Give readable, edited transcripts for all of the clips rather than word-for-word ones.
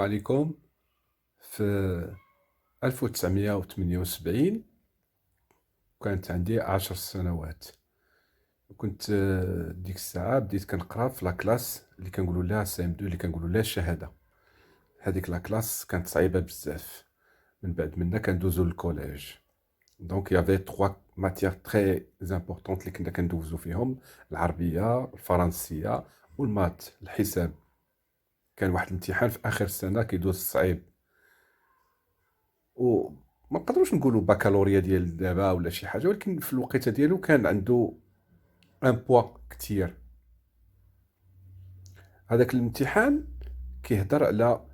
عليكم. في 1978 كانت عندي 10 سنوات. وكنت ديك الساعة بديت كنقرا في لاكلاس اللي كنقولوا لها سي ام 2 اللي كنقولوا لها الشهادة. هذيك لاكلاس كانت صعيبة بزاف. من بعد منا كندوزو للكوليج. دونك يافي 3 ماتيير تري امبورطونط اللي كنا كندوزو فيهم: العربية، الفرنسية والمات، الحساب. كان واحد الامتحان في آخر السنة كيدوز صعيب، وما نقدروش نقولوا بكالوريا ديال دابا ولا شي حاجه، ولكن في الوقيته ديالو كان عنده ان بوا كتير. هذاك الامتحان كيهضر على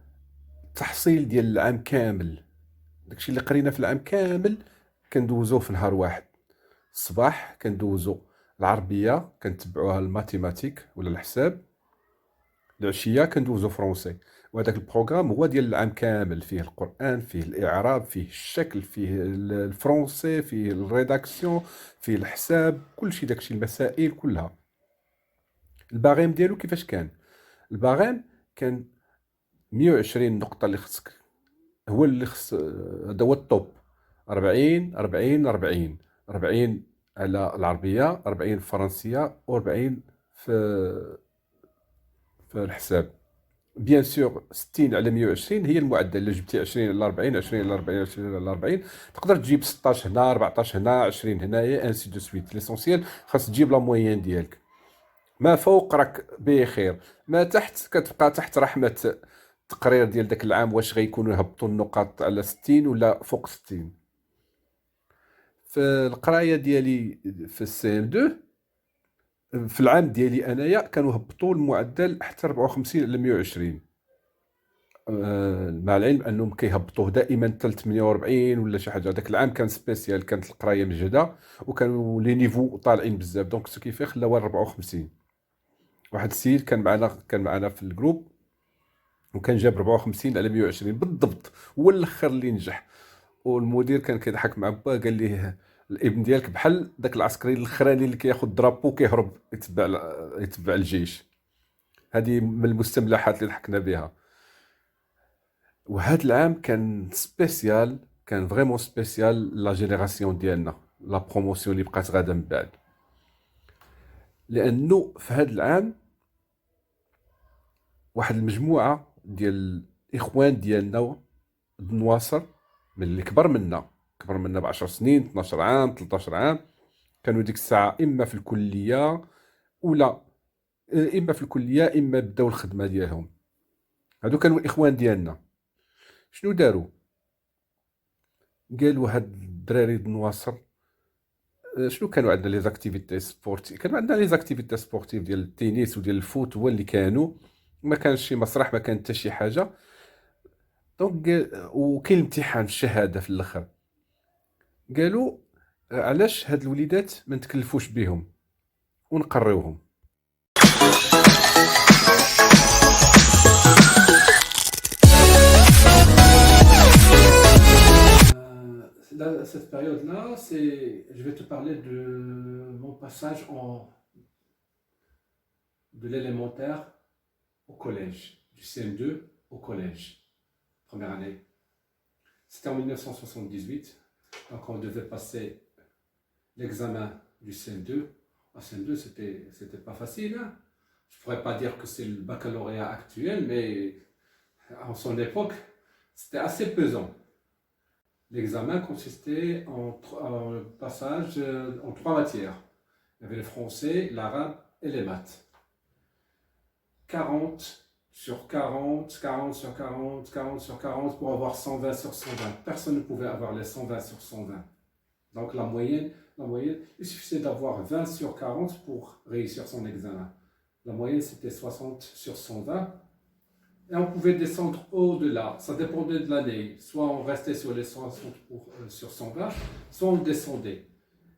التحصيل ديال العام كامل. داكشي اللي قرينا في العام كامل كندوزوه في نهار واحد. الصباح كندوزو العربيه كنتبعوها الماتيماتيك ولا الحساب، العشيه كندوزو فرونسي. وهذاك البروغرام هو ديال العام كامل، فيه القرآن، فيه الإعراب، فيه الشكل، فيه الفرونسي، فيه الريداكسيون، فيه الحساب، كلشي داكشي المسائل كلها. الباغيم ديالو كيفاش كان؟ الباغيم كان 120 نقطة اللي خصك، هو اللي خص، هذا هو الطوب. 40 40 40 40 على العربية، 40 في الفرنسية، و40 في الحساب. بيان سور 60 على 120 هي المعدل. الا جبتي 20 على 40، 20 على 40، 20 على 40، تقدر تجيب 16 هنا، 14 هنا، 20 هنايا، انسي دو سويت. ليسونسيال خاص تجيب لا موين ديالك. ما فوق راك بخير، ما تحت كتبقى تحت رحمة التقرير ديال داك العام، واش غيكونوا يهبطوا النقاط على 60 ولا فوق 60. في القرايه ديالي في السي ام 2 في العام ديالي انايا كانوا هبطوا المعدل حتى 54 على 120. مع العلم انهم كيهبطوه دائما حتى 48 ولا شي حاجه. هذاك العام كان سبيسيال، كانت القرايه مجهده وكانوا لي نيفو طالعين بزاف، دونك سو كيفي خلاوها 54. واحد السيد كان معنا في الجروب وكان جاب 54 على 120 بالضبط، هو الاخر اللي نجح. والمدير كان كيضحك مع با، قال ليه الابن ديالك بحال داك العسكري الاخراني اللي كياخذ درابو كيهرب يتبع الجيش. هذه من المستملحات اللي ضحكنا بها. وهذا العام كان سبيسيال، كان فريمون سبيسيال لا جينيراسيون ديالنا، لا بروموسيون اللي بقات غادا من بعد. لانه في هذا العام واحد المجموعه ديال الاخوان ديالنا النواصر، من اللي كبر منا ب10 سنين، 12 عام، 13 عام، كانوا ديك الساعه اما في الكليه ولا اما في الكليه اما بداو الخدمه ديالهم. هادو كانوا الاخوان ديالنا. شنو داروا؟ قالوا هاد الدراري النواصر، شنو كانوا عندنا لي زاكتيفيتي سبورتيف؟ كانوا عندنا لي زاكتيفيتي سبورتيف ديال التنس وديال الفوت، هو اللي كانوا. ما كانش شي مسرح، ما كان حتى شي حاجه. دونك وكاين الامتحان الشهاده في الاخر. قالوا علاش هاد الوليدات ما نتكلفوش بهم ونقريوهم. Cette période-là, je vais te parler de mon passage de l'élémentaire au collège, du CM2 au collège, première année. C'était en 1978, donc on devait passer l'examen du CM2. En CM2, c'était pas facile, hein. Je pourrais pas dire que c'est le baccalauréat actuel, mais en son époque, c'était assez pesant. L'examen consistait en passage en 3 matières. Il y avait le français, l'arabe et les maths. 40 sur 40, 40 sur 40, 40 sur 40 pour avoir 120 sur 120. Personne ne pouvait avoir les 120 sur 120. Donc la moyenne, il suffisait d'avoir 20 sur 40 pour réussir son examen. La moyenne, c'était 60 sur 120. Et on pouvait descendre au-delà, ça dépendait de l'année. Soit on restait sur les 60 sur 120, soit on descendait.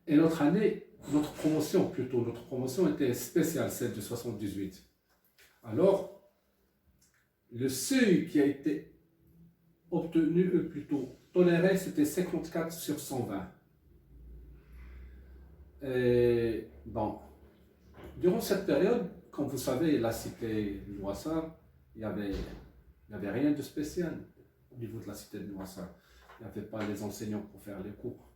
Et notre année, notre promotion était spéciale, celle de 78. Alors, le seuil qui a été obtenu, plutôt toléré, c'était 54 sur 120. Et bon, durant cette période, comme vous savez, la cité Loissard, il y avait Il n'y avait rien de spécial au niveau de la cité de Noissa. Il n'y avait pas les enseignants pour faire les cours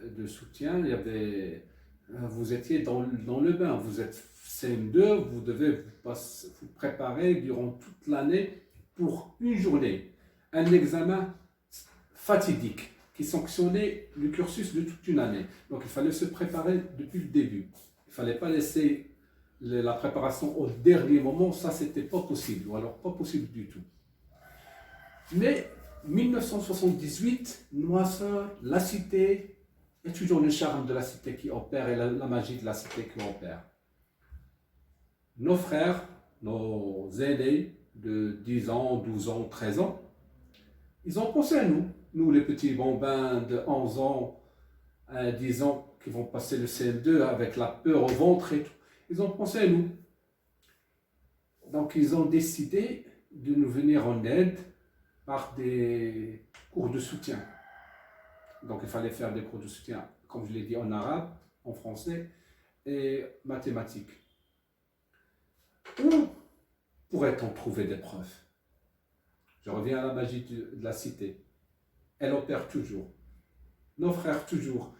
de soutien. Il y avait, vous étiez dans le bain. Vous êtes CM2, vous devez vous préparer durant toute l'année pour une journée. Un examen fatidique qui sanctionnait le cursus de toute une année. Donc il fallait se préparer depuis le début. Il ne fallait pas laisser la préparation au dernier moment, ça c'était pas possible, ou alors pas possible du tout. Mais 1978, Noissa, la cité, il y a toujours le charme de la cité qui opère et la magie de la cité qui opère. Nos frères, nos aînés de 10 ans, 12 ans, 13 ans, ils ont pensé à nous, nous les petits bambins de 11 ans à 10 ans qui vont passer le CM2 avec la peur au ventre et tout. Ils ont pensé à nous. Donc, ils ont décidé de nous venir en aide par des cours de soutien. Donc, il fallait faire des cours de soutien, comme je l'ai dit, en arabe, en français et mathématiques. Où pourrait-on trouver des preuves? Je reviens à la magie de la cité. Elle opère toujours. Nos frères, toujours,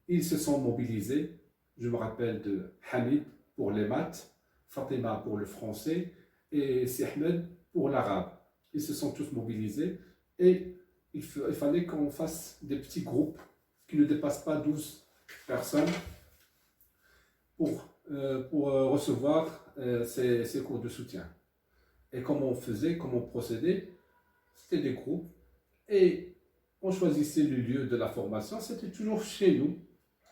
ils se sont mobilisés. Je me rappelle de Hamid pour les maths, Fatima pour le français et Si Ahmed pour l'arabe. Ils se sont tous mobilisés et il fallait qu'on fasse des petits groupes qui ne dépassent pas 12 personnes pour recevoir ces cours de soutien. Et comment on faisait, comment on procédait? C'était des groupes et on choisissait le lieu de la formation. C'était toujours chez nous,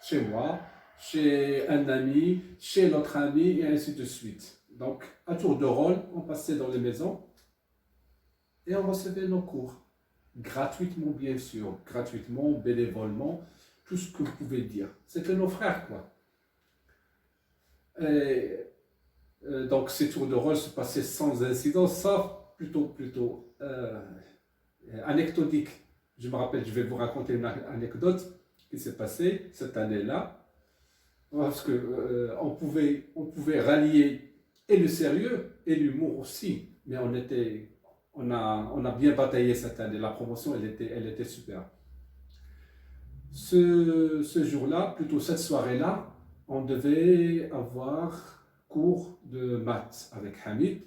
chez moi, chez un ami, chez l'autre ami, et ainsi de suite. Donc, à tour de rôle, on passait dans les maisons et on recevait nos cours. Gratuitement, bien sûr, gratuitement, bénévolement, tout ce que vous pouvez dire. C'était nos frères, quoi. Et, donc, ces tours de rôle se passaient sans incident, sauf plutôt anecdotique. Je me rappelle, je vais vous raconter une anecdote qui s'est passée cette année-là. Parce que on pouvait rallier et le sérieux et l'humour aussi, mais on a bien bataillé cette année. La promotion, elle était super. Ce jour-là, plutôt cette soirée-là, on devait avoir cours de maths avec Hamid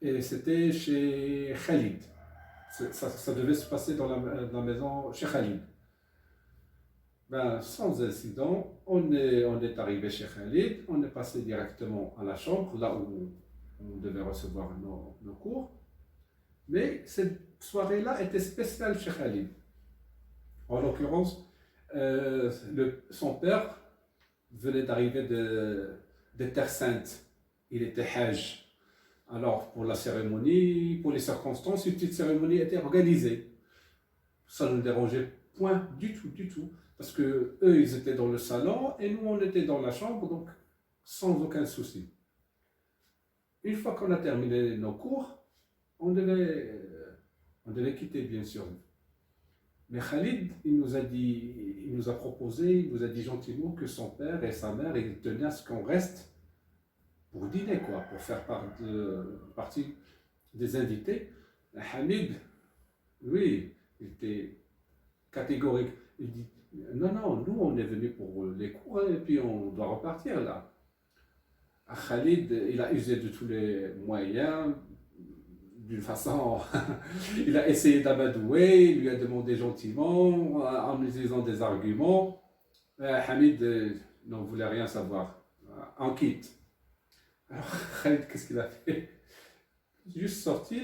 et c'était chez Khalid. Ça devait se passer dans la maison chez Khalid. Ben, sans incident, on est arrivé chez Khalid, on est passé directement à la chambre, là où on devait recevoir nos cours. Mais cette soirée-là était spéciale chez Khalid. En l'occurrence, son père venait d'arriver de Terre Sainte. Il était Hajj. Alors, pour la cérémonie, pour les circonstances, une petite cérémonie était organisée. Ça ne nous dérangeait point du tout. Parce que eux, ils étaient dans le salon et nous, on était dans la chambre, donc sans aucun souci. Une fois qu'on a terminé nos cours, on devait quitter, bien sûr. Mais Khalid, il nous a proposé, il nous a dit gentiment que son père et sa mère, ils tenaient à ce qu'on reste pour dîner, quoi, pour faire partie des invités. Hamid, oui, il était catégorique. Il dit, non, nous on est venus pour les cours et puis on doit repartir là. Khalid, il a usé de tous les moyens, d'une façon, il a essayé d'amadouer, il lui a demandé gentiment, en utilisant des arguments. Hamid n'en voulait rien savoir, en quitte. Alors Khalid, qu'est-ce qu'il a fait? Juste sorti,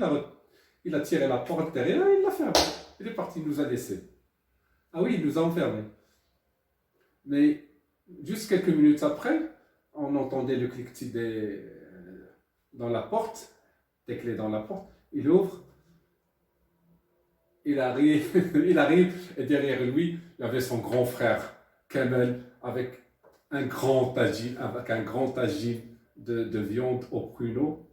il a tiré la porte derrière et il l'a fermé. Il est parti, il nous a laissés. Ah oui, il nous a enfermés. Mais juste quelques minutes après, on entendait le cliquetis dans la porte, des clés dans la porte. Il ouvre, il arrive et derrière lui, il y avait son grand frère, Kamel, avec un grand tagine de viande au pruneau.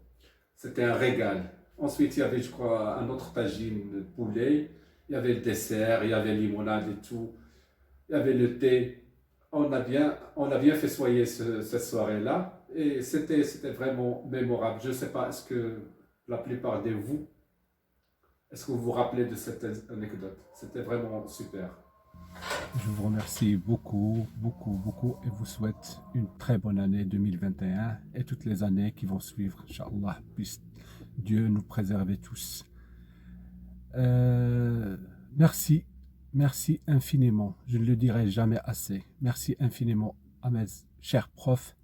C'était un régal. Ensuite, il y avait, je crois, un autre tagine de poulet. Il y avait le dessert, il y avait limonade et tout. Il y avait le thé. On a bien fait soyer cette soirée-là. Et c'était vraiment mémorable. Je ne sais pas, est-ce que la plupart de vous Est-ce que vous vous rappelez de cette anecdote? C'était vraiment super. Je vous remercie beaucoup, beaucoup, beaucoup et vous souhaite une très bonne année 2021 et toutes les années qui vont suivre. Inch'Allah, puisse Dieu nous préserver tous. Euh, merci, merci infiniment. Je ne le dirai jamais assez. Merci infiniment à mes chers profs.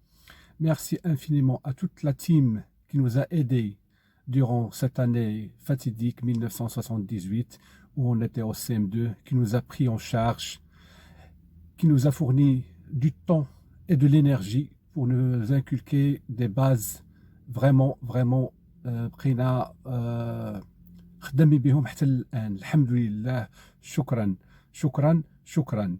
Merci infiniment à toute la team qui nous a aidés durant cette année fatidique 1978 où on était au CM2, qui nous a pris en charge, qui nous a fourni du temps et de l'énergie pour nous inculquer des bases vraiment, vraiment بقينا خدامين بهم حتى الآن الحمد لله شكرا شكرا شكرا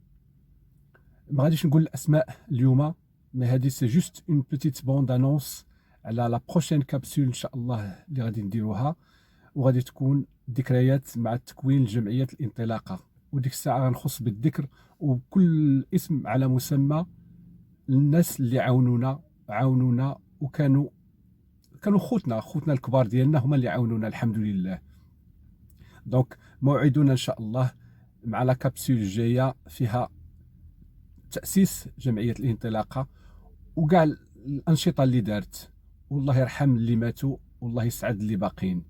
ما غاديش نقول الأسماء اليوم مي هذه سي جوست اون بيتيت بوند انونس على لا بروشين كابسول ان شاء الله اللي غادي نديروها وغادي تكون ذكريات مع تكوين جمعية الانطلاقة وديك الساعة غنخص بالذكر وكل اسم على مسمى الناس اللي عاونونا وكانوا خوتنا الكبار ديالنا هما اللي عاونونا الحمد لله. دونك موعدنا ان شاء الله مع لا كابسول الجايه فيها تاسيس جمعيه الانطلاقه وكاع الانشطه اللي دارت والله يرحم اللي ماتوا والله يسعد اللي باقين.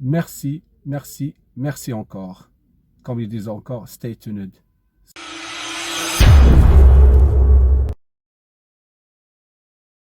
Merci, merci, merci encore. Comme ils disent encore, stay tuned.